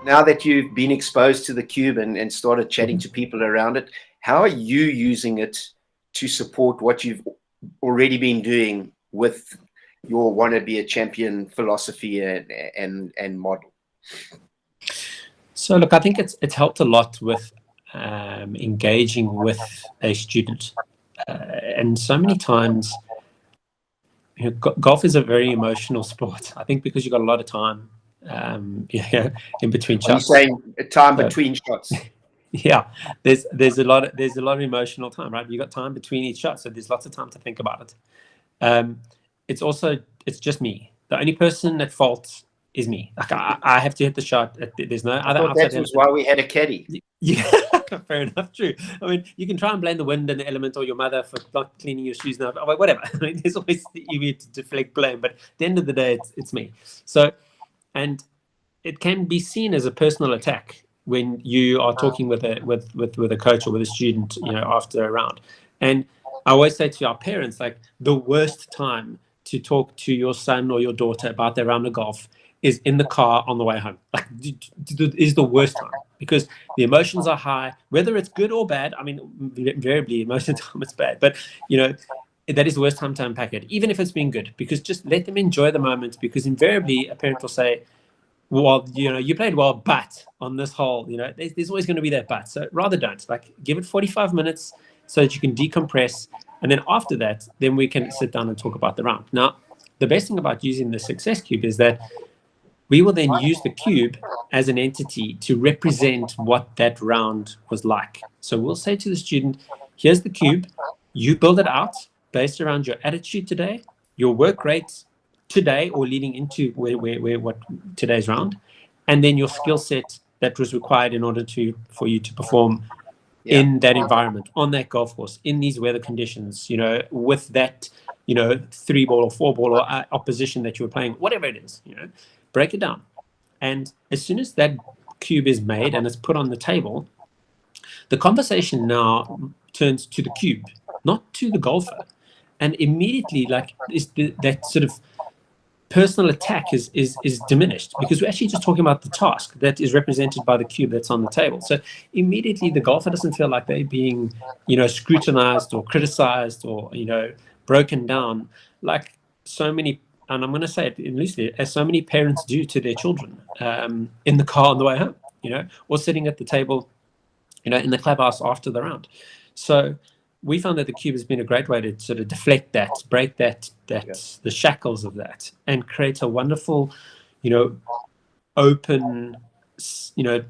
now that you've been exposed to the cube and started chatting to people around it, how are you using it to support what you've already been doing with your want to be a champion philosophy and model? So look, I think it's helped a lot with engaging with a student, and so many times, you know, golf is a very emotional sport. I think because you've got a lot of time in between shots. Are you saying time between shots? Yeah, there's a lot of emotional time, right? You've got time between each shot, so there's lots of time to think about it. It's just me. The only person at fault is me. Like I have to hit the shot. There's no other outside. That was why we had a caddy. Yeah, fair enough. True. I mean, you can try and blame the wind and the element or your mother for not cleaning your shoes now, whatever. I mean, there's always you need to deflect blame, but at the end of the day, it's me. So, and it can be seen as a personal attack when you are talking with a coach or with a student, you know, after a round. And I always say to our parents, like, the worst time to talk to your son or your daughter about their round of golf is in the car on the way home. Like, is the worst time, because the emotions are high, whether it's good or bad. I mean, invariably, most of the time it's bad, but you know, that is the worst time to unpack it, even if it's been good, because just let them enjoy the moment. Because invariably, a parent will say, well, you know, you played well, but on this hole, you know, there's always going to be that but. So rather don't. Like, give it 45 minutes so that you can decompress, and then after that, then we can sit down and talk about the round. Now, the best thing about using the success cube is that we will then use the cube as an entity to represent what that round was like. So we'll say to the student, here's the cube, you build it out based around your attitude today, your work rate today or leading into what today's round, and then your skill set that was required in order for you to perform in that environment, on that golf course, in these weather conditions, you know, with that, you know, 3-ball or 4-ball or opposition that you were playing, whatever it is, you know, break it down. And as soon as that cube is made and it's put on the table, the conversation now turns to the cube, not to the golfer. And immediately, like, that sort of personal attack is diminished, because we're actually just talking about the task that is represented by the cube that's on the table. So immediately the golfer doesn't feel like they're being, you know, scrutinized or criticized or, you know, broken down, like so many, and I'm going to say it loosely, as so many parents do to their children in the car on the way home, you know, or sitting at the table, you know, in the clubhouse after the round. So we found that the cube has been a great way to sort of deflect that, break that the shackles of that, and create a wonderful, you know, open, you know,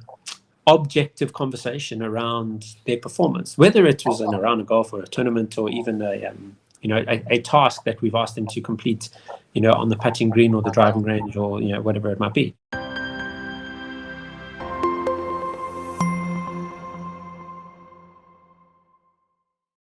objective conversation around their performance, whether it was in a round of golf or a tournament or even a task that we've asked them to complete, you know, on the putting green or the driving range or, you know, whatever it might be.